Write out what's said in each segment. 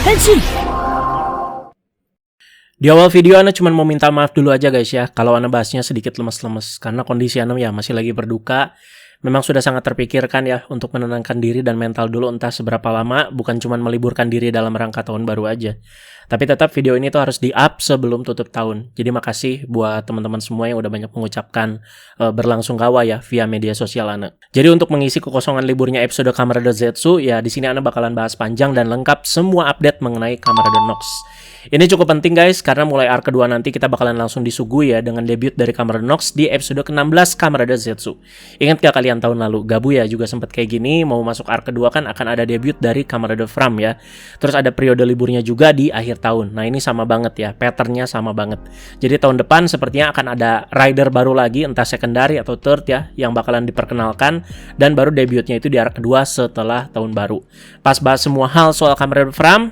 Henshin! Di awal video Ana cuma mau minta maaf dulu aja guys ya, kalau Ana bahasnya sedikit lemes-lemes karena kondisi Ana ya masih lagi berduka. Memang sudah sangat terpikirkan ya untuk menenangkan diri dan mental dulu entah seberapa lama, bukan cuma meliburkan diri dalam rangka tahun baru aja. Tapi tetap video ini tuh harus di-up sebelum tutup tahun. Jadi makasih buat teman-teman semua yang udah banyak mengucapkan berlangsungkawa ya via media sosial Ana. Jadi untuk mengisi kekosongan liburnya episode Kamen Zetsu, ya di sini Ana bakalan bahas panjang dan lengkap semua update mengenai Kamen Nox. Ini cukup penting guys, karena mulai arc kedua nanti kita bakalan langsung disuguhi ya dengan debut dari Kamen Nox di episode ke-16 Kamen Zetsu. Ingat gak kalian tahun lalu, Gabu ya juga sempat kayak gini, mau masuk arc kedua kan akan ada debut dari Kamen Fram ya. Terus ada periode liburnya juga di akhir tahun. Nah ini sama banget ya, patternnya sama banget. Jadi tahun depan sepertinya akan ada rider baru lagi, entah secondary atau third ya, yang bakalan diperkenalkan, dan baru debutnya itu di arc kedua setelah tahun baru. Pas bahas semua hal soal Kamen Fram,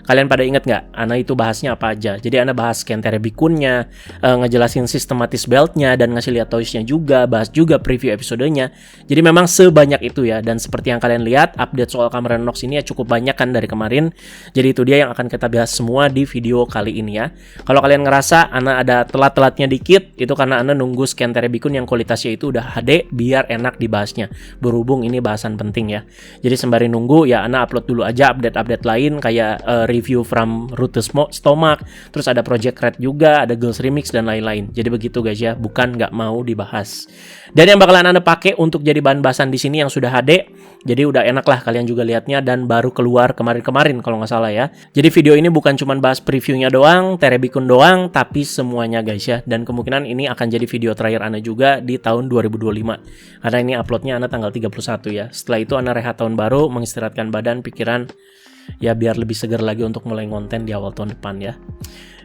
kalian pada inget nggak? Ana itu bahasnya apa aja? Jadi Ana bahas Kentere Bikunnya, ngejelasin sistematis beltnya, dan ngasih lihat toysnya juga, bahas juga preview episodenya. Jadi memang sebanyak itu ya. Dan seperti yang kalian lihat, update soal Kamen Nox ini ya cukup banyak kan dari kemarin. Jadi itu dia yang akan kita bahas semua di video kali ini ya. Kalau kalian ngerasa Ana ada telat-telatnya dikit, itu karena Ana nunggu Kentere Bikun yang kualitasnya itu udah HD biar enak dibahasnya. Berhubung ini bahasan penting ya. Jadi sembari nunggu ya Ana upload dulu aja update-update lain kayak review from Root the Stomach, terus ada Project Red juga, ada Girls Remix dan lain-lain. Jadi begitu guys ya, bukan nggak mau dibahas. Dan yang bakalan Anda pakai untuk jadi bahan bahasan di sini yang sudah HD, jadi udah enak lah kalian juga lihatnya dan baru keluar kemarin-kemarin kalau nggak salah ya. Jadi video ini bukan cuma bahas previewnya doang, Terebikun doang, tapi semuanya guys ya. Dan kemungkinan ini akan jadi video terakhir Anda juga di tahun 2025. Karena ini uploadnya Anda tanggal 31 ya. Setelah itu Anda rehat tahun baru, mengistirahatkan badan, pikiran, ya biar lebih segar lagi untuk mulai konten di awal tahun depan ya.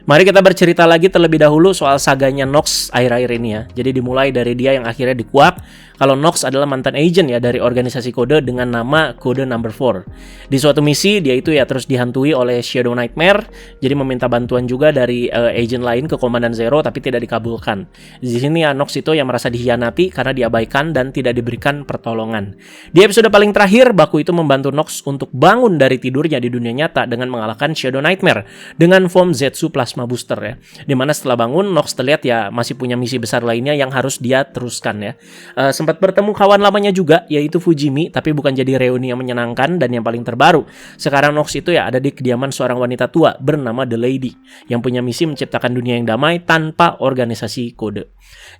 Mari kita bercerita lagi terlebih dahulu soal saganya Nox akhir-akhir ini ya. Jadi dimulai dari dia yang akhirnya dikuak kalau Nox adalah mantan agent ya dari organisasi kode dengan nama Kode Number 4. Di suatu misi dia itu ya terus dihantui oleh Shadow Nightmare. Jadi meminta bantuan juga dari agent lain ke Komandan Zero tapi tidak dikabulkan. Di sini ya Nox itu yang merasa dikhianati karena diabaikan dan tidak diberikan pertolongan. Di episode paling terakhir, Baku itu membantu Nox untuk bangun dari tidurnya di dunia nyata dengan mengalahkan Shadow Nightmare dengan form Zetsu Plasma Booster ya. Dimana setelah bangun Nox terlihat ya masih punya misi besar lainnya yang harus dia teruskan ya. Sempat bertemu kawan lamanya juga yaitu Fujimi, tapi bukan jadi reuni yang menyenangkan. Dan yang paling terbaru, sekarang Nox itu ya ada di kediaman seorang wanita tua bernama The Lady yang punya misi menciptakan dunia yang damai tanpa organisasi kode.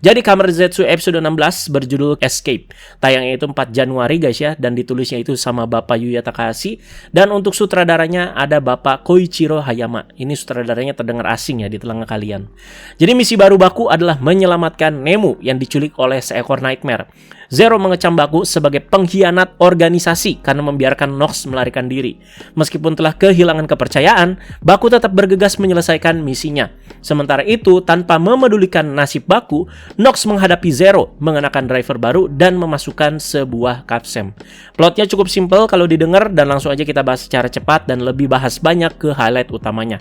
Jadi Kamen Zetsu episode 16 berjudul Escape. Tayangnya itu 4 Januari guys ya, dan ditulisnya itu sama Bapak Yuya Takahashi, dan untuk sutradaranya ada Bapak Koichiro Hayama. Ini sutradaranya terdengar asing ya di telinga kalian. Jadi misi baru Baku adalah menyelamatkan Nemu yang diculik oleh seekor Nightmare. Zero mengecam Baku sebagai pengkhianat organisasi karena membiarkan Nox melarikan diri. Meskipun telah kehilangan kepercayaan, Baku tetap bergegas menyelesaikan misinya. Sementara itu, tanpa memedulikan nasib Baku, Nox menghadapi Zero, mengenakan driver baru dan memasukkan sebuah kapsem. Plotnya cukup simpel kalau didengar, dan langsung aja kita bahas secara cepat dan lebih bahas banyak ke highlight utamanya.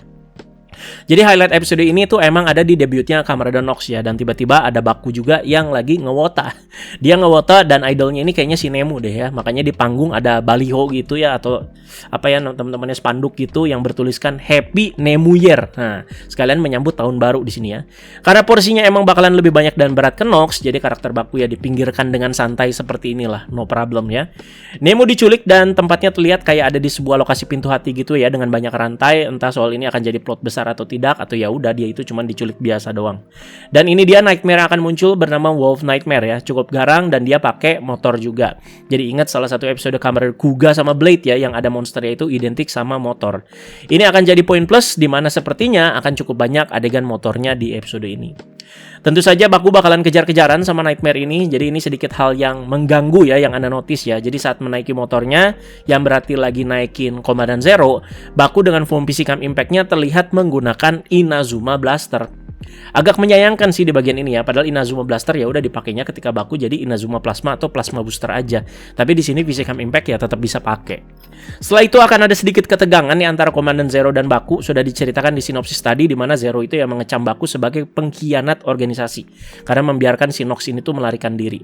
Jadi highlight episode ini tuh emang ada di debutnya Kamen Nox ya, dan tiba-tiba ada Baku juga yang lagi ngewota. Dia ngewota dan idolnya ini kayaknya si Nemu deh ya. Makanya di panggung ada baliho gitu ya, atau apa ya teman-temannya spanduk gitu yang bertuliskan Happy Nemu Year. Nah, sekalian menyambut tahun baru di sini ya. Karena porsinya emang bakalan lebih banyak dan berat ke Nox, jadi karakter Baku ya dipinggirkan dengan santai seperti inilah, no problem ya. Nemu diculik dan tempatnya terlihat kayak ada di sebuah lokasi pintu hati gitu ya dengan banyak rantai. Entah soal ini akan jadi plot besar atau tidak, atau ya udah dia itu cuma diculik biasa doang. Dan ini dia Nightmare akan muncul bernama Wolf Nightmare ya, cukup garang dan dia pakai motor juga. Jadi ingat salah satu episode Kamen Kuga sama Blade ya yang ada monsternya itu identik sama motor. Ini akan jadi poin plus di mana sepertinya akan cukup banyak adegan motornya di episode ini. Tentu saja Baku bakalan kejar-kejaran sama Nightmare ini. Jadi ini sedikit hal yang mengganggu ya yang Anda notice ya. Jadi saat menaiki motornya yang berarti lagi naikin Komandan Zero, Baku dengan form Physical Impact-nya terlihat menggunakan Inazuma Blaster. Agak menyayangkan sih di bagian ini ya, padahal Inazuma Blaster ya udah dipakainya ketika baku jadi Inazuma Plasma atau Plasma Booster aja. Tapi di sini Physicam Impact ya tetap bisa pakai. Setelah itu akan ada sedikit ketegangan nih antara Komandan Zero dan Baku, sudah diceritakan di sinopsis tadi, di mana Zero itu yang mengecam Baku sebagai pengkhianat organisasi karena membiarkan si Nox ini tuh melarikan diri.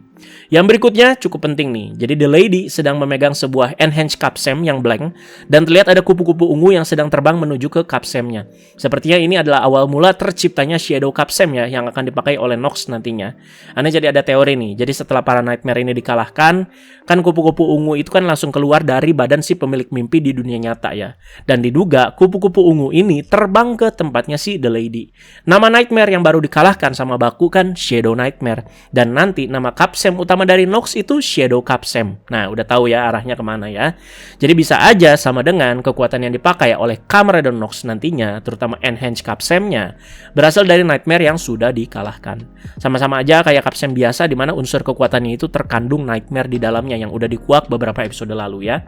Yang berikutnya cukup penting nih. Jadi The Lady sedang memegang sebuah Enhanced Capsem yang blank dan terlihat ada kupu-kupu ungu yang sedang terbang menuju ke Capsemnya. Sepertinya ini adalah awal mula terciptanya Shadow Capsem ya yang akan dipakai oleh Nox nantinya. Aneh jadi ada teori nih. Jadi setelah para Nightmare ini dikalahkan, kan kupu-kupu ungu itu kan langsung keluar dari badan si pemilik mimpi di dunia nyata ya. Dan diduga kupu-kupu ungu ini terbang ke tempatnya si The Lady. Nama Nightmare yang baru dikalahkan sama Baku kan Shadow Nightmare. Dan nanti nama Capsem utama dari Nox itu Shadow Capsem. Nah udah tahu ya arahnya kemana ya. Jadi bisa aja sama dengan kekuatan yang dipakai oleh Cameron Nox nantinya, terutama Enhanced Capsemnya, berasal dari Nightmare yang sudah dikalahkan. Sama-sama aja kayak Capsem biasa di mana unsur kekuatannya itu terkandung Nightmare di dalamnya yang udah dikuak beberapa episode lalu ya.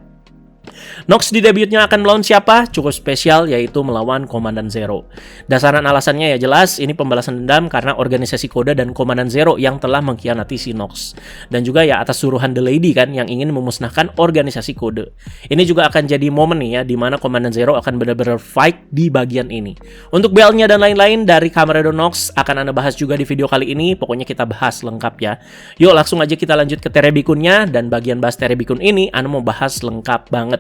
Nox di debutnya akan melawan siapa? Cukup spesial, yaitu melawan Komandan Zero. Dasaran alasannya ya jelas, ini pembalasan dendam karena organisasi Kode dan Komandan Zero yang telah mengkhianati si Nox. Dan juga ya atas suruhan The Lady kan yang ingin memusnahkan organisasi Kode. Ini juga akan jadi momen nih ya, dimana Komandan Zero akan benar-benar fight di bagian ini. Untuk beltnya dan lain-lain dari Cameron Nox akan Anda bahas juga di video kali ini, pokoknya kita bahas lengkap ya. Yuk langsung aja kita lanjut ke Terebikunnya, dan bagian bahas Terebikun ini Anda mau bahas lengkap banget.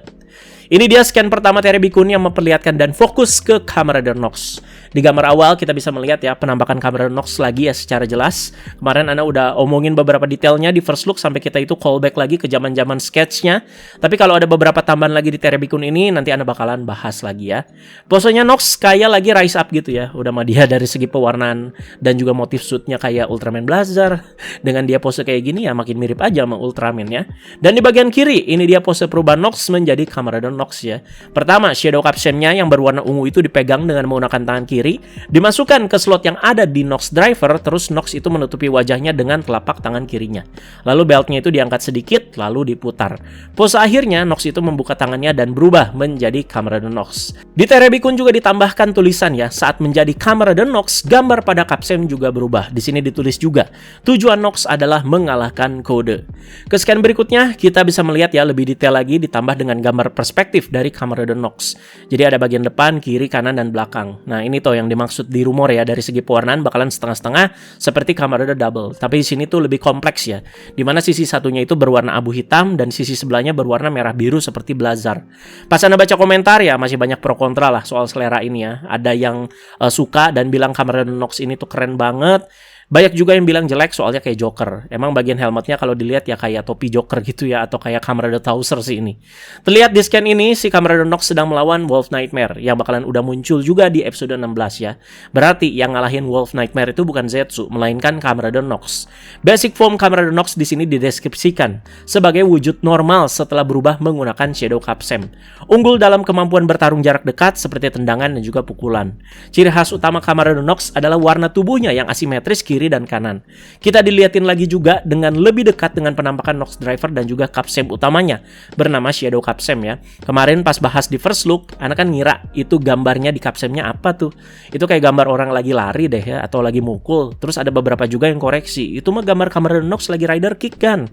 Ini dia scan pertama Terebikun yang memperlihatkan dan fokus ke Cameron Nox. Di gambar awal kita bisa melihat ya penampakan Cameron Nox lagi ya secara jelas. Kemarin Ana udah omongin beberapa detailnya di first look sampai kita itu callback lagi ke zaman-zaman sketchnya. Tapi kalau ada beberapa tambahan lagi di Terebikun ini nanti Ana bakalan bahas lagi ya. Posenya Nox kayak lagi rise up gitu ya. Udah mah dia dari segi pewarnaan dan juga motif suitnya kayak Ultraman Blazer. Dengan dia pose kayak gini ya makin mirip aja sama Ultraman ya. Dan di bagian kiri ini dia pose perubahan Nox menjadi Cameron Nox ya. Pertama, Shadow Capsem-nya yang berwarna ungu itu dipegang dengan menggunakan tangan kiri, dimasukkan ke slot yang ada di Nox Driver, terus Nox itu menutupi wajahnya dengan telapak tangan kirinya. Lalu beltnya itu diangkat sedikit, lalu diputar. Pose akhirnya, Nox itu membuka tangannya dan berubah menjadi Cameron Nox. Di Terebikun juga ditambahkan tulisan ya, saat menjadi Cameron Nox, gambar pada Capsem juga berubah. Di sini ditulis juga, tujuan Nox adalah mengalahkan Kode. Ke scan berikutnya, kita bisa melihat ya lebih detail lagi ditambah dengan gambar perspektif dari Cameron Nox. Jadi ada bagian depan, kiri, kanan, dan belakang. Nah ini tuh yang dimaksud di rumor ya, dari segi pewarnaan bakalan setengah-setengah seperti Cameron Double. Tapi di sini tuh lebih kompleks ya, dimana sisi satunya itu berwarna abu hitam dan sisi sebelahnya berwarna merah biru seperti Blazar. Pas Anda baca komentar ya masih banyak pro kontra lah soal selera ini ya. Ada yang suka dan bilang Cameron Nox ini tuh keren banget. Banyak juga yang bilang jelek soalnya kayak Joker. Emang bagian helmetnya kalau dilihat ya kayak topi Joker gitu ya, atau kayak Cameron the Towser sih ini. Terlihat di scan ini si Cameron Nox sedang melawan Wolf Nightmare yang bakalan udah muncul juga di episode 16 ya. Berarti yang ngalahin Wolf Nightmare itu bukan Zetsu, melainkan Cameron Nox. Basic form Cameron Nox di sini dideskripsikan sebagai wujud normal setelah berubah menggunakan Shadow Capsem. Unggul dalam kemampuan bertarung jarak dekat seperti tendangan dan juga pukulan. Ciri khas utama Cameron Nox adalah warna tubuhnya yang asimetris kiri dan kanan. Kita dilihatin lagi juga dengan lebih dekat dengan penampakan Nox Driver dan juga Capsem utamanya bernama Shadow Capsem ya. Kemarin pas bahas di first look, anak kan ngira itu gambarnya di Capsemnya apa tuh. Itu kayak gambar orang lagi lari deh ya, atau lagi mukul. Terus ada beberapa juga yang koreksi, itu mah gambar Cameron Nox lagi rider kick kan.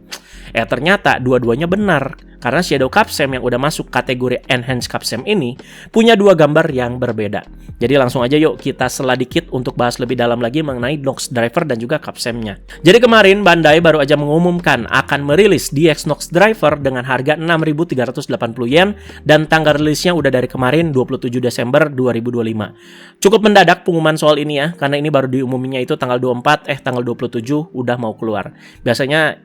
Ternyata dua-duanya benar. Karena Shadow Capsem yang udah masuk kategori Enhanced Capsem ini punya dua gambar yang berbeda. Jadi langsung aja yuk kita sela dikit untuk bahas lebih dalam lagi mengenai Nox Driver dan juga Capsemnya. Jadi kemarin Bandai baru aja mengumumkan akan merilis DX Nox Driver dengan harga 6.380 yen dan tanggal rilisnya udah dari kemarin 27 Desember 2025. Cukup mendadak pengumuman soal ini ya, karena ini baru diumuminnya itu tanggal 27 udah mau keluar. Biasanya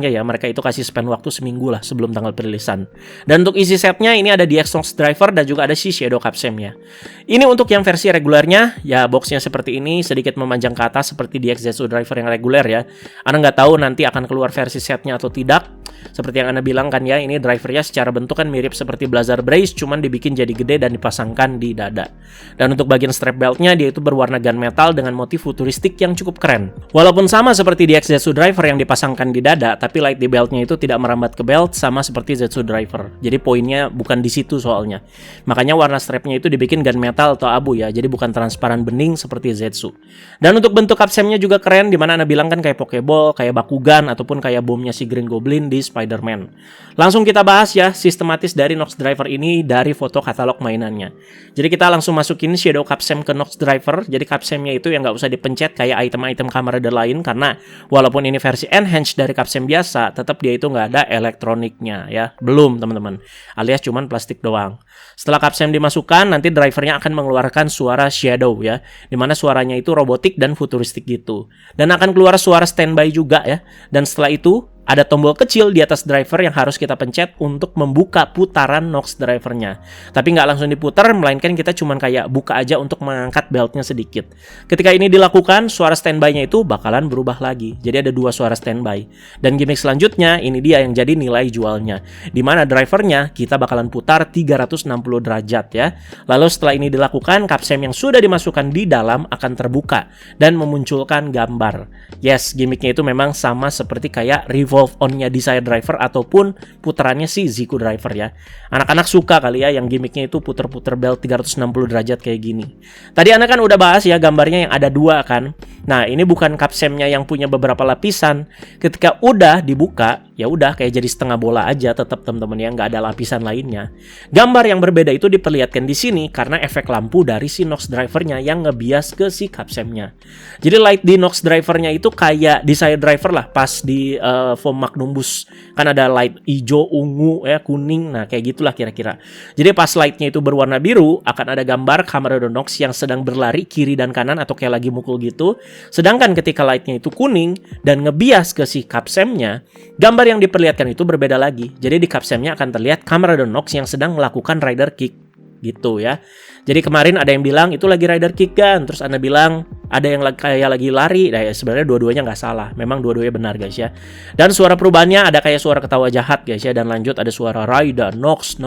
ya mereka itu kasih spend waktu seminggu lah sebelum tanggal perilisan. Dan untuk isi setnya ini ada DX Nox Driver dan juga ada si Shadow Capsem ya. Ini untuk yang versi regulernya ya, boxnya seperti ini, sedikit memanjang ke atas seperti DX Zetsu driver yang reguler ya. Anda nggak tahu nanti akan keluar versi setnya atau tidak. Seperti yang Anda bilang kan ya, ini drivernya secara bentuk kan mirip seperti Blazar Brace, cuman dibikin jadi gede dan dipasangkan di dada. Dan untuk bagian strap beltnya, dia itu berwarna gunmetal dengan motif futuristik yang cukup keren. Walaupun sama seperti DX Zetsu driver yang dipasangkan di dada, tapi light di beltnya itu tidak merambat ke belt sama seperti Zetsu driver. Jadi poinnya bukan di situ soalnya. Makanya warna strapnya itu dibikin gunmetal atau abu ya, jadi bukan transparan bening seperti Zetsu. Dan untuk bentuk capsemnya juga keren, dimana Anda bilang kan kayak Pokeball, kayak Bakugan, ataupun kayak bomnya si Green Goblin di Spider-Man. Langsung kita bahas ya sistematis dari Nox Driver ini dari foto katalog mainannya. Jadi kita langsung masukin Shadow Capsem ke Nox Driver. Jadi capsemnya itu yang nggak usah dipencet kayak item-item Kamen Rider lain, karena walaupun ini versi enhanced dari capsem biasa, tetap dia itu nggak ada elektroniknya ya. Belum teman-teman, alias cuman plastik doang. Setelah capsem dimasukkan, nanti drivernya akan mengeluarkan suara shadow ya, dimana suaranya itu robotik dan futuristik gitu. Dan akan keluar suara standby juga ya. Dan setelah itu ada tombol kecil di atas driver yang harus kita pencet untuk membuka putaran Nox drivernya. Tapi nggak langsung diputar, melainkan kita cuman kayak buka aja untuk mengangkat beltnya sedikit. Ketika ini dilakukan, suara standby-nya itu bakalan berubah lagi. Jadi ada 2 suara standby. Dan gimmick selanjutnya, ini dia yang jadi nilai jualnya. Dimana drivernya kita bakalan putar 360 derajat ya. Lalu setelah ini dilakukan, capsem yang sudah dimasukkan di dalam akan terbuka dan memunculkan gambar. Yes, gimmicknya itu memang sama seperti kayak revolve on-nya Desire Driver ataupun putarannya si Ziku Driver ya. Anak-anak suka kali ya yang gimmicknya itu puter-puter belt 360 derajat kayak gini. Tadi anak kan udah bahas ya gambarnya yang ada 2 kan. Nah, ini bukan capsemnya yang punya beberapa lapisan. Ketika udah dibuka, ya udah kayak jadi setengah bola aja tetap teman-teman ya, nggak ada lapisan lainnya. Gambar yang berbeda itu diperlihatkan di sini karena efek lampu dari si Nox drivernya yang ngebias ke si capsemnya. Jadi light di Nox drivernya itu kayak Desire Driver lah pas di foam Magnumbus. Kan ada light hijau, ungu, ya kuning, nah kayak gitulah kira-kira. Jadi pas lightnya itu berwarna biru, akan ada gambar Kamen Rider Nox yang sedang berlari kiri dan kanan atau kayak lagi mukul gitu. Sedangkan ketika lightnya itu kuning dan ngebias ke si capsemnya, gambar yang diperlihatkan itu berbeda lagi. Jadi di capsemnya akan terlihat Kamen Rider Nox yang sedang melakukan rider kick gitu ya. Jadi kemarin ada yang bilang itu lagi rider kick kan, terus Anda bilang ada yang kayak lagi lari. Nah, ya sebenarnya dua-duanya nggak salah, memang dua-duanya benar guys ya. Dan suara perubahannya ada kayak suara ketawa jahat guys ya, dan lanjut ada suara Rider Nox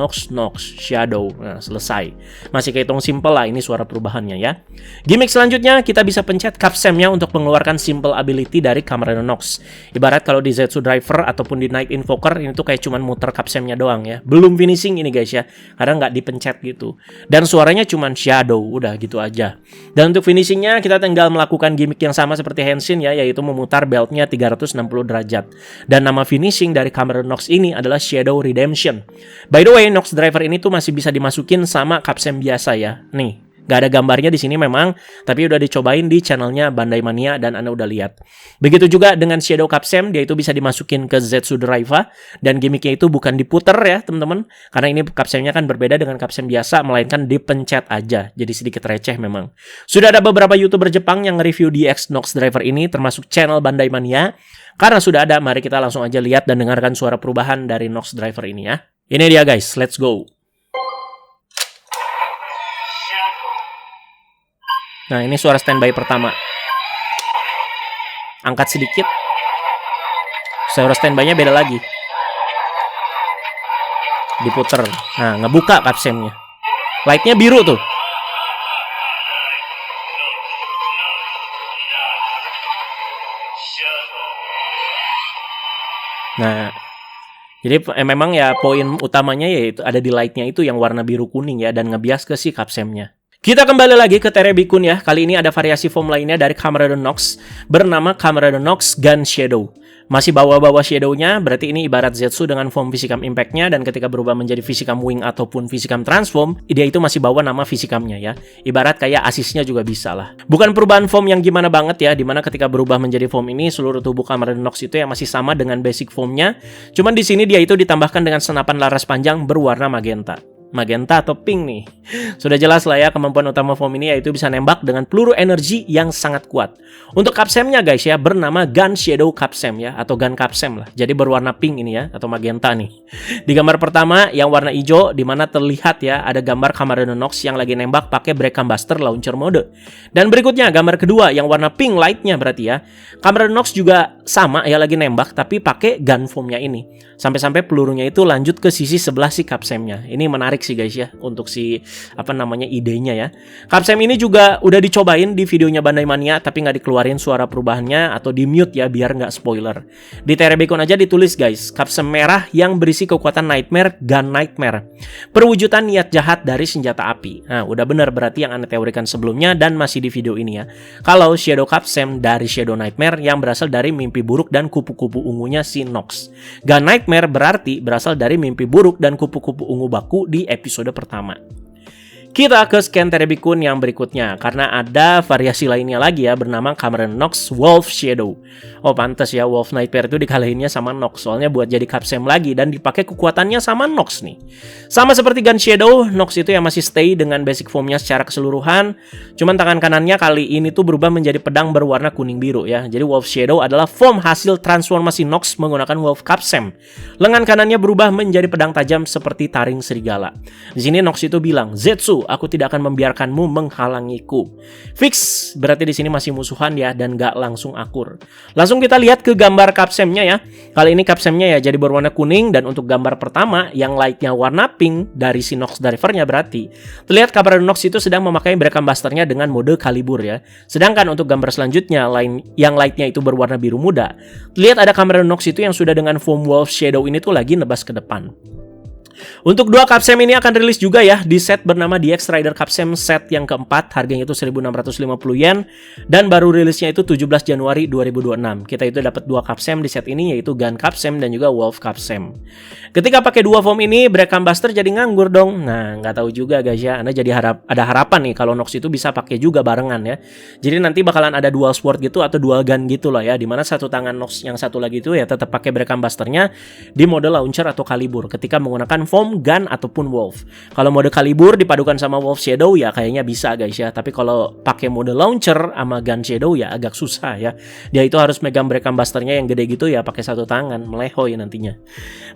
Shadow. Nah, selesai. Masih kehitung simple lah ini suara perubahannya ya. Gimmick selanjutnya kita bisa pencet capsemnya untuk mengeluarkan simple ability dari Kamen Rider Nox. Ibarat kalau di Zetsu Driver ataupun di Night Invoker ini tuh kayak cuman muter capsemnya doang ya. Belum finishing ini guys ya, karena nggak dipencet gitu. Dan suaranya cuman shadow, udah gitu aja. Dan untuk finishingnya kita tinggal melakukan gimmick yang sama seperti Henshin ya, yaitu memutar beltnya 360 derajat. Dan nama finishing dari Kamen Rider Nox ini adalah Shadow Redemption. By the way, Nox Driver ini tuh masih bisa dimasukin sama capsem biasa ya. Nih, gak ada gambarnya di sini memang, tapi udah dicobain di channelnya Bandai Mania dan Anda udah lihat. Begitu juga dengan Shadow Capsem, dia itu bisa dimasukin ke Zetsu Driver dan gimmicknya itu bukan diputer ya teman-teman, karena ini capsemnya kan berbeda dengan capsem biasa, melainkan dipencet aja. Jadi sedikit receh memang. Sudah ada beberapa YouTuber Jepang yang nge-review DX Nox Driver ini, termasuk channel Bandai Mania. Karena sudah ada, mari kita langsung aja lihat dan dengarkan suara perubahan dari Nox Driver ini ya. Ini dia guys, let's go. Nah, ini suara standby pertama. Angkat sedikit. Suara standby-nya beda lagi. Diputer. Nah, ngebuka capsemnya. Light-nya biru tuh. Nah, jadi memang ya poin utamanya yaitu ada di light-nya itu yang warna biru kuning ya, dan ngebias ke si capsemnya. Kita kembali lagi ke Terebi-kun ya. Kali ini ada variasi foam lainnya dari Kamen Rider Nox bernama Kamen Rider Nox Gun Shadow. Masih bawa-bawa shadow-nya, berarti ini ibarat Zetsu dengan foam Visicam Impact-nya, dan ketika berubah menjadi Visicam Wing ataupun Visicam Transform, dia itu masih bawa nama Visicam-nya ya. Ibarat kayak asisnya juga bisa lah. Bukan perubahan foam yang gimana banget ya, dimana ketika berubah menjadi foam ini, seluruh tubuh Kamen Rider Nox itu yang masih sama dengan basic foam-nya. Cuman di sini dia itu ditambahkan dengan senapan laras panjang berwarna magenta. magenta atau pink nih. Sudah jelas lah ya kemampuan utama foam ini yaitu bisa nembak dengan peluru energi yang sangat kuat. Untuk Capsem-nya guys ya bernama Gun Shadow Capsem ya atau Gun Capsem lah. Jadi berwarna pink ini ya atau magenta nih. Di gambar pertama yang warna hijau di mana terlihat ya ada gambar Cameron Knox yang lagi nembak pakai Breckham Buster launcher mode. Dan berikutnya gambar kedua yang warna pink lightnya berarti ya. Cameron Knox juga sama ya lagi nembak tapi pakai gun foam-nya ini. Sampai-sampai pelurunya itu lanjut ke sisi sebelah si Capsem-nya. Ini menarik sih guys ya untuk si idenya ya. Capsem ini juga udah dicobain di videonya Bandai Mania tapi nggak dikeluarin suara perubahannya atau di mute ya biar nggak spoiler. Di Terebekon aja ditulis guys, Capsem merah yang berisi kekuatan Nightmare Gun Nightmare. Perwujudan niat jahat dari senjata api. Nah, udah bener berarti yang Anda teorikan sebelumnya dan masih di video ini ya. Kalau Shadow Capsem dari Shadow Nightmare yang berasal dari mimpi buruk dan kupu-kupu ungunya si Nox. Gun Nightmare berarti berasal dari mimpi buruk dan kupu-kupu ungu baku di episode pertama. Kita ke scan Terebekon yang berikutnya karena ada variasi lainnya lagi ya bernama Cameron Knox Wolf Shadow. Oh pantas ya Wolf Nightmare itu dikalahinnya sama Nox soalnya buat jadi Capsem lagi dan dipakai kekuatannya sama Nox nih. Sama seperti Gun Shadow, Nox itu yang masih stay dengan basic formnya secara keseluruhan. Cuman tangan kanannya kali ini tuh berubah menjadi pedang berwarna kuning biru ya. Jadi Wolf Shadow adalah form hasil transformasi Nox menggunakan Wolf Capsem. Lengan kanannya berubah menjadi pedang tajam seperti taring serigala. Di sini Nox itu bilang, "Zetsu, aku tidak akan membiarkanmu menghalangiku." Fix, berarti di sini masih musuhan ya dan gak langsung akur. Langsung kita lihat ke gambar Capsem-nya ya. Kali ini Capsem-nya ya jadi berwarna kuning dan untuk gambar pertama yang light-nya warna pink dari si Nox Driver-nya berarti terlihat Cameron Knox itu sedang memakai Breckham Buster-nya dengan mode kalibur ya. Sedangkan untuk gambar selanjutnya yang light-nya itu berwarna biru muda, terlihat ada Cameron Knox itu yang sudah dengan foam Wolf Shadow ini tuh lagi nebas ke depan. Untuk dua Capsem ini akan rilis juga ya di set bernama DX Rider Capsem set yang keempat, harganya itu 1.650 yen dan baru rilisnya itu 17 Januari 2026. Kita itu dapat dua Capsem di set ini yaitu Gun Capsem dan juga Wolf Capsem. Ketika pakai dua form ini, Breckham Buster jadi nganggur dong. Nah, nggak tahu juga guys ya. Anda jadi ada harapan nih kalau Nox itu bisa pakai juga barengan ya. Jadi nanti bakalan ada dual sword gitu atau dual gun gitu lah ya, dimana satu tangan Nox yang satu lagi itu ya tetap pakai Breckham Buster-nya di mode launcher atau kalibur ketika menggunakan foam, gun, ataupun wolf. Kalau mode kalibur dipadukan sama Wolf Shadow ya kayaknya bisa guys ya. Tapi kalau pakai mode launcher sama gun shadow ya agak susah ya. Dia itu harus megang Breckham Buster-nya yang gede gitu ya pakai satu tangan, melehoy nantinya.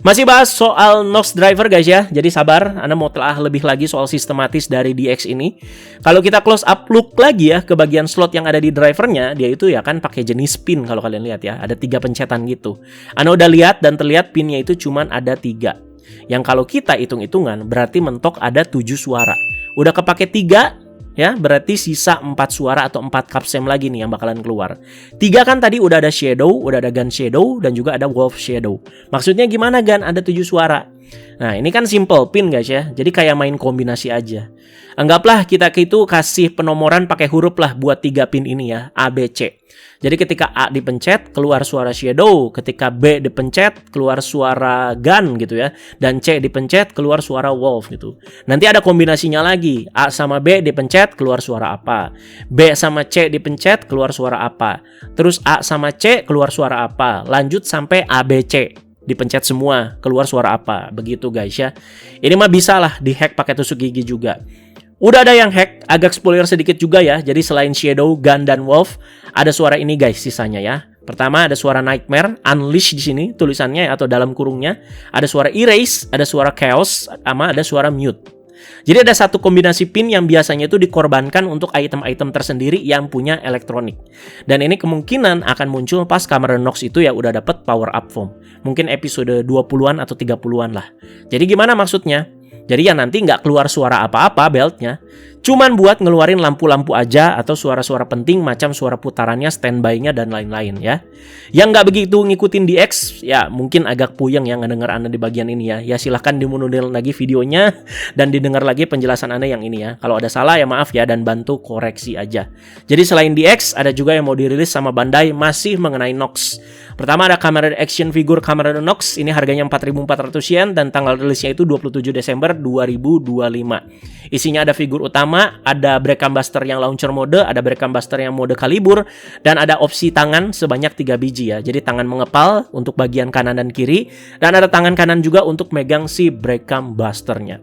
Masih bahas soal Nox Driver guys ya. Jadi sabar, Anda mau telah lebih lagi soal sistematis dari DX ini. Kalau kita close up look lagi ya ke bagian slot yang ada di drivernya, dia itu ya kan pakai jenis pin kalau kalian lihat ya. Ada 3 pencetan gitu. Anda udah lihat dan terlihat pinnya itu cuman ada 3. Yang kalau kita hitung-hitungan berarti mentok ada 7 suara. Udah kepake 3 ya, berarti sisa 4 suara atau 4 Capsem lagi nih yang bakalan keluar. 3 kan tadi udah ada Shadow, udah ada Gun Shadow dan juga ada Wolf Shadow. Maksudnya gimana Gun? Ada 7 suara. Nah, ini kan simple pin guys ya. Jadi kayak main kombinasi aja. Anggaplah kita itu kasih penomoran pakai huruf lah buat 3 pin ini ya, A, B, C. Jadi ketika A dipencet, keluar suara Shadow. Ketika B dipencet, keluar suara Gun gitu ya. Dan C dipencet, keluar suara Wolf gitu. Nanti ada kombinasinya lagi. A sama B dipencet, keluar suara apa. B sama C dipencet, keluar suara apa. Terus A sama C, keluar suara apa. Lanjut sampai A, B, C. Dipencet semua, keluar suara apa. Begitu guys ya. Ini mah bisa lah di-hack pakai tusuk gigi juga. Udah ada yang hack, agak spoiler sedikit juga ya. Jadi selain Shadow, Gun, dan Wolf, ada suara ini guys sisanya ya. Pertama ada suara Nightmare, Unleash di sini tulisannya atau dalam kurungnya. Ada suara Erase, ada suara Chaos, sama ada suara Mute. Jadi ada satu kombinasi pin yang biasanya itu dikorbankan untuk item-item tersendiri yang punya elektronik. Dan ini kemungkinan akan muncul pas Cameron Knox itu ya udah dapet power up form. Mungkin episode 20-an atau 30-an lah. Jadi gimana maksudnya? Jadi ya nanti nggak keluar suara apa-apa beltnya. Cuman buat ngeluarin lampu-lampu aja atau suara-suara penting macam suara putarannya, standby-nya, dan lain-lain ya. Yang nggak begitu ngikutin DX, ya mungkin agak puyeng yang ngedenger Anda di bagian ini ya. Ya silahkan dimundur lagi videonya dan didengar lagi penjelasan Anda yang ini ya. Kalau ada salah ya maaf ya dan bantu koreksi aja. Jadi selain DX, ada juga yang mau dirilis sama Bandai masih mengenai Nox. Pertama ada Kamen Action Figure Cameron Knox, ini harganya 4.400 yen dan tanggal rilisnya itu 27 Desember 2025. Isinya ada figur utama, ada Breckham Buster yang launcher mode, ada Breckham Buster yang mode kalibur, dan ada opsi tangan sebanyak 3 biji ya. Jadi tangan mengepal untuk bagian kanan dan kiri, dan ada tangan kanan juga untuk megang si Breckham Buster-nya.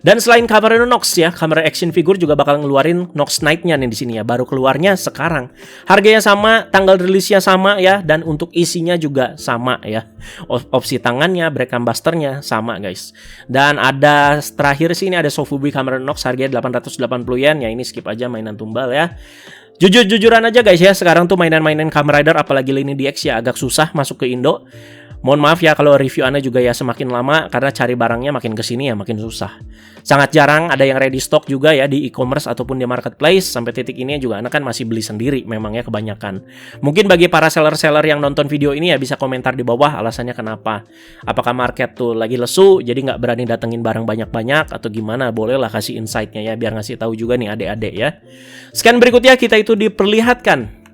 Dan selain Kamen Nox ya, Kamen Action Figure juga bakal ngeluarin Nox Knight-nya nih di sini ya. Baru keluarnya sekarang. Harganya sama, tanggal rilisnya sama ya, dan untuk isinya juga sama ya. Opsi tangannya, brake busternya sama guys. Dan ada terakhir sih ini ada Sofubi Kamen Nox harganya 880 yen ya. Ini skip aja, mainan tumbal ya. Jujuran aja guys ya, sekarang tuh mainan-mainan Kamen Rider apalagi Lini DX ya agak susah masuk ke Indo. Mohon maaf ya kalau review Ana juga ya semakin lama karena cari barangnya makin kesini ya makin susah. Sangat jarang ada yang ready stock juga ya di e-commerce ataupun di marketplace. Sampai titik ini juga Ana kan masih beli sendiri memangnya kebanyakan. Mungkin bagi para seller-seller yang nonton video ini ya bisa komentar di bawah alasannya kenapa. Apakah market tuh lagi lesu jadi nggak berani datengin barang banyak-banyak atau gimana? Bolehlah kasih insight-nya ya biar ngasih tahu juga nih adik-adik ya. Scan berikutnya kita itu diperlihatkan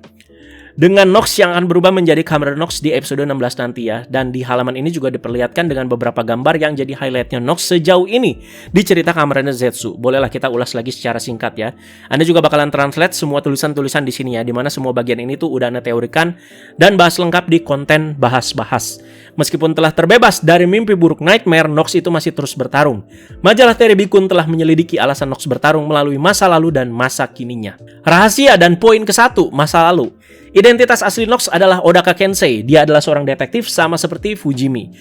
dengan Nox yang akan berubah menjadi Kamen Nox di episode 16 nanti ya. Dan di halaman ini juga diperlihatkan dengan beberapa gambar yang jadi highlightnya Nox sejauh ini di cerita Kamen Rider Zetsu. Bolehlah kita ulas lagi secara singkat ya. Anda juga bakalan translate semua tulisan-tulisan di sini ya, dimana semua bagian ini tuh udah Anda teorikan dan bahas lengkap di konten bahas-bahas. Meskipun telah terbebas dari mimpi buruk Nightmare, Nox itu masih terus bertarung. Majalah Teribikun telah menyelidiki alasan Nox bertarung melalui masa lalu dan masa kininya. Rahasia dan poin ke-1, masa lalu. Identitas asli Nox adalah Odaka Kensei. Dia adalah seorang detektif sama seperti Fujimi.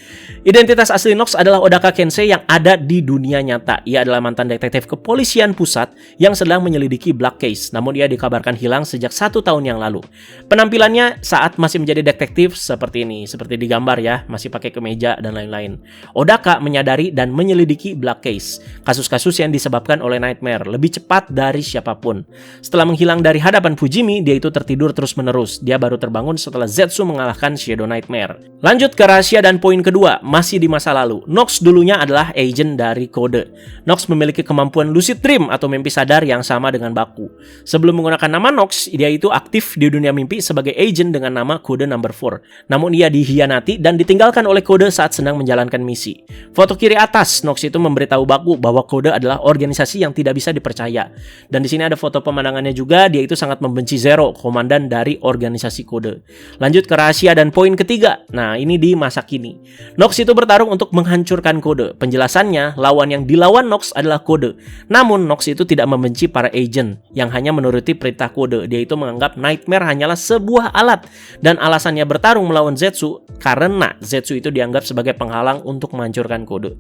Identitas asli Nox adalah Odaka Kensei yang ada di dunia nyata. Ia adalah mantan detektif kepolisian pusat yang sedang menyelidiki Black Case. Namun ia dikabarkan hilang sejak 1 tahun yang lalu. Penampilannya saat masih menjadi detektif seperti ini. Seperti di gambar ya, masih pakai kemeja dan lain-lain. Odaka menyadari dan menyelidiki Black Case. Kasus-kasus yang disebabkan oleh Nightmare. Lebih cepat dari siapapun. Setelah menghilang dari hadapan Fujimi, dia itu tertidur terus-menerus. Dia baru terbangun setelah Zetsu mengalahkan Shadow Nightmare. Lanjut ke rahasia dan poin kedua, masih di masa lalu. Nox dulunya adalah agent dari Kode. Nox memiliki kemampuan lucid dream atau mimpi sadar yang sama dengan Baku. Sebelum menggunakan nama Nox, dia itu aktif di dunia mimpi sebagai agent dengan nama Kode Number 4. Namun ia dihianati dan ditinggalkan oleh Kode saat sedang menjalankan misi. Foto kiri atas, Nox itu memberitahu Baku bahwa Kode adalah organisasi yang tidak bisa dipercaya. Dan di sini ada foto pemandangannya juga, dia itu sangat membenci Zero, komandan dari organisasi Kode. Lanjut ke rahasia dan poin ketiga. Nah, ini di masa kini. Nox itu bertarung untuk menghancurkan Kode. Penjelasannya, lawan yang dilawan Nox adalah Kode. Namun, Nox itu tidak membenci para agent yang hanya menuruti perintah Kode. Dia itu menganggap Nightmare hanyalah sebuah alat. Dan alasannya bertarung melawan Zetsu karena Zetsu itu dianggap sebagai penghalang untuk menghancurkan Kode.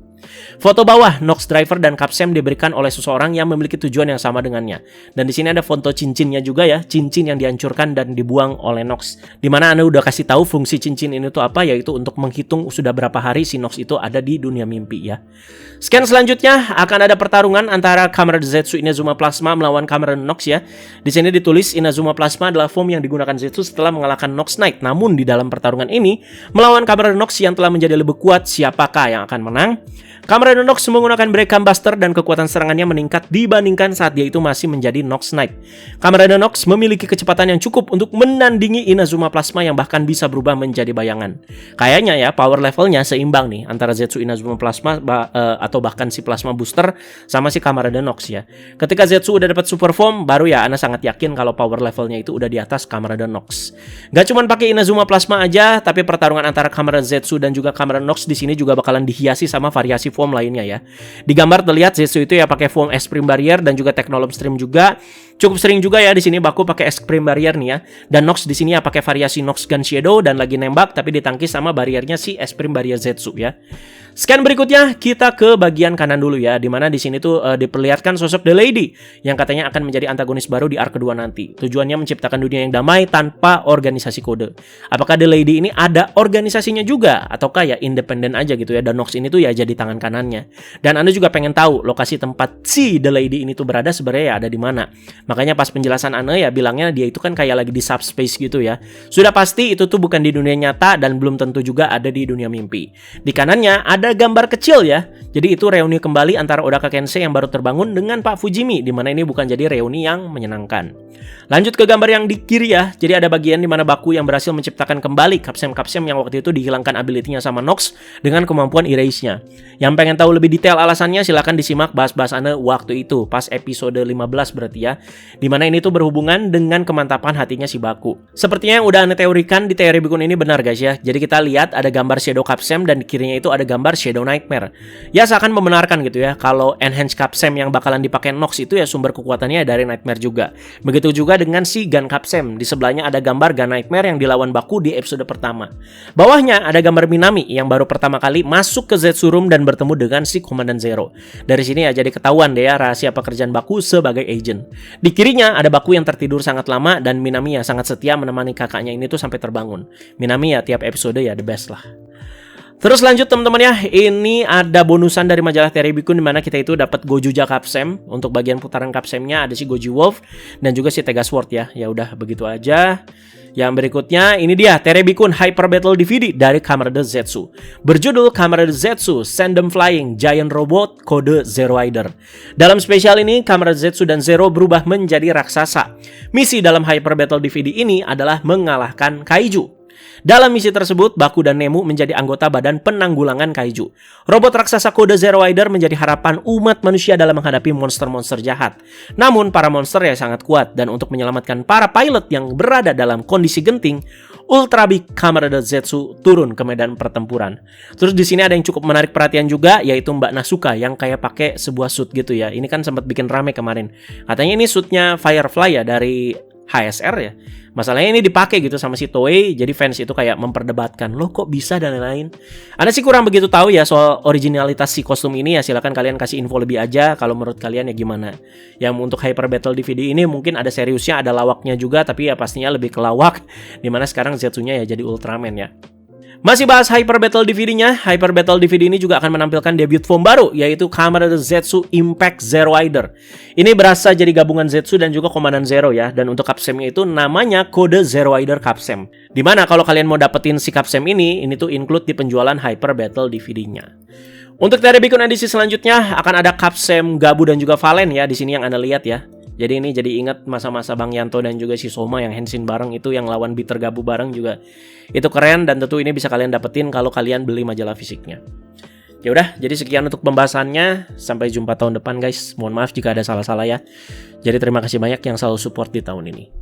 Foto bawah, Nox Driver dan Capsem diberikan oleh seseorang yang memiliki tujuan yang sama dengannya. Dan di sini ada foto cincinnya juga ya, cincin yang dihancurkan dan dibuang oleh Nox. Dimana Anda udah kasih tahu fungsi cincin ini tuh apa, yaitu untuk menghitung sudah berapa hari si Nox itu ada di dunia mimpi ya. Scan selanjutnya akan ada pertarungan antara Kamen Rider Zetsu Inazuma Plasma melawan Kamen Rider Nox ya. Di sini ditulis Inazuma Plasma adalah form yang digunakan Zetsu setelah mengalahkan Nox Knight. Namun di dalam pertarungan ini melawan Kamen Rider Nox yang telah menjadi lebih kuat, siapakah yang akan menang? Kamen Rider Nox menggunakan Break Buster dan kekuatan serangannya meningkat dibandingkan saat dia itu masih menjadi Nox Knight. Kamen Rider Nox memiliki kecepatan yang cukup untuk menandingi Inazuma Plasma yang bahkan bisa berubah menjadi bayangan. Kayaknya ya power levelnya seimbang nih antara Zetsu Inazuma Plasma atau bahkan si Plasma Booster sama si Kamen Rider Nox ya. Ketika Zetsu udah dapat super form, baru ya Ana sangat yakin kalau power levelnya itu udah di atas Kamen Rider Nox. Gak cuman pakai Inazuma Plasma aja, tapi pertarungan antara Kamen Rider Zetsu dan juga Kamen Rider Nox di sini juga bakalan dihiasi sama variasi form lainnya ya. Di gambar terlihat Zetsu itu ya pakai form Extreme Barrier dan juga Technolom Stream juga. Cukup sering juga ya di sini Baku pakai Extreme Barrier nih ya. Dan Nox di sini ya pakai variasi Nox Gun Shadow dan lagi nembak tapi ditangkis sama barriernya si Extreme Barrier Zetsu ya. Scan berikutnya kita ke bagian kanan dulu ya, dimana di sini tuh diperlihatkan sosok The Lady yang katanya akan menjadi antagonis baru di arc kedua nanti. Tujuannya menciptakan dunia yang damai tanpa organisasi Kode. Apakah The Lady ini ada organisasinya juga ataukah ya independen aja gitu ya? Dan Nox ini tuh ya jadi tangan kanannya. Dan Anda juga pengen tahu lokasi tempat si The Lady ini tuh berada sebenarnya ya ada di mana. Makanya pas penjelasan Anda ya bilangnya dia itu kan kayak lagi di subspace gitu ya. Sudah pasti itu tuh bukan di dunia nyata dan belum tentu juga ada di dunia mimpi. Di kanannya ada gambar kecil ya. Jadi itu reuni kembali antara Odaka Kensei yang baru terbangun dengan Pak Fujimi, di mana ini bukan jadi reuni yang menyenangkan. Lanjut ke gambar yang di kiri ya. Jadi ada bagian di mana Baku yang berhasil menciptakan kembali Capsem yang waktu itu dihilangkan ability-nya sama Nox dengan kemampuan erase-nya. Yang pengen tahu lebih detail alasannya silahkan disimak bahas-bahas Anda waktu itu pas episode 15 berarti ya. Dimana ini tuh berhubungan dengan kemantapan hatinya si Baku. Sepertinya yang udah Ane teorikan di teori Bikun ini benar guys ya. Jadi kita lihat ada gambar Shadow Capsem dan di kirinya itu ada gambar Shadow Nightmare. Ya seakan membenarkan gitu ya kalau Enhanced Capsem yang bakalan dipakai Nox itu ya sumber kekuatannya dari Nightmare juga. Begitu juga dengan si Gun Capsem. Di sebelahnya ada gambar Gun Nightmare yang dilawan Baku di episode pertama. Bawahnya ada gambar Minami yang baru pertama kali masuk ke Zetsu Room dan bertemu dengan si Komandan Zero. Dari sini ya jadi ketahuan deh ya rahasia pekerjaan Baku sebagai agent. Di kirinya ada Baku yang tertidur sangat lama dan Minami yang sangat setia menemani kakaknya ini tuh sampai terbangun. Minami ya tiap episode ya the best lah. Terus lanjut teman-teman ya, ini ada bonusan dari majalah Teori Bikun di mana kita itu dapat Gojuja Capsem. Untuk bagian putaran Capsemnya ada si Goji Wolf dan juga si Tega Sword ya. Ya udah begitu aja. Yang berikutnya ini dia Teori Bikun Hyper Battle DVD dari Kamerade Zetsu. Berjudul Kamerade Zetsu Send Them Flying Giant Robot Kode Zero Rider. Dalam spesial ini Kamerade Zetsu dan Zero berubah menjadi raksasa. Misi dalam Hyper Battle DVD ini adalah mengalahkan kaiju. Dalam misi tersebut, Baku dan Nemu menjadi anggota Badan Penanggulangan Kaiju. Robot raksasa kode Zero Rider menjadi harapan umat manusia dalam menghadapi monster-monster jahat. Namun, para monster ya sangat kuat dan untuk menyelamatkan para pilot yang berada dalam kondisi genting, Ultra Big Kamerade Zetsu turun ke medan pertempuran. Terus di sini ada yang cukup menarik perhatian juga, yaitu Mbak Nasuka yang kayak pakai sebuah suit gitu ya. Ini kan sempat bikin rame kemarin. Katanya ini suitnya Firefly ya dari HSR ya. Masalahnya ini dipakai gitu sama si Toei, jadi fans itu kayak memperdebatkan, loh kok bisa dan lain-lain. Anda sih kurang begitu tahu ya soal originalitas si kostum ini ya, silakan kalian kasih info lebih aja kalau menurut kalian ya gimana. Yang untuk Hyper Battle DVD ini mungkin ada seriusnya, ada lawaknya juga, tapi ya pastinya lebih ke lawak, dimana sekarang Zetsunya ya jadi Ultraman ya. Masih bahas Hyper Battle DVD-nya, Hyper Battle DVD ini juga akan menampilkan debut form baru, yaitu Kamerade Zetsu Impact Zero Rider. Ini berasa jadi gabungan Zetsu dan juga Komandan Zero ya, dan untuk Capsemnya itu namanya kode Zero Rider Capsem. Dimana kalau kalian mau dapetin si Capsem ini tuh include di penjualan Hyper Battle DVD-nya. Untuk Teori Bikun edisi selanjutnya akan ada Capsem Gabu dan juga Valen ya, di sini yang Anda lihat ya. Jadi ini jadi ingat masa-masa Bang Yanto dan juga si Soma yang Henshin bareng itu, yang lawan Bitter Gabu bareng juga. Itu keren dan tentu ini bisa kalian dapetin kalau kalian beli majalah fisiknya. Ya udah, jadi sekian untuk pembahasannya. Sampai jumpa tahun depan guys. Mohon maaf jika ada salah-salah ya. Jadi terima kasih banyak yang selalu support di tahun ini.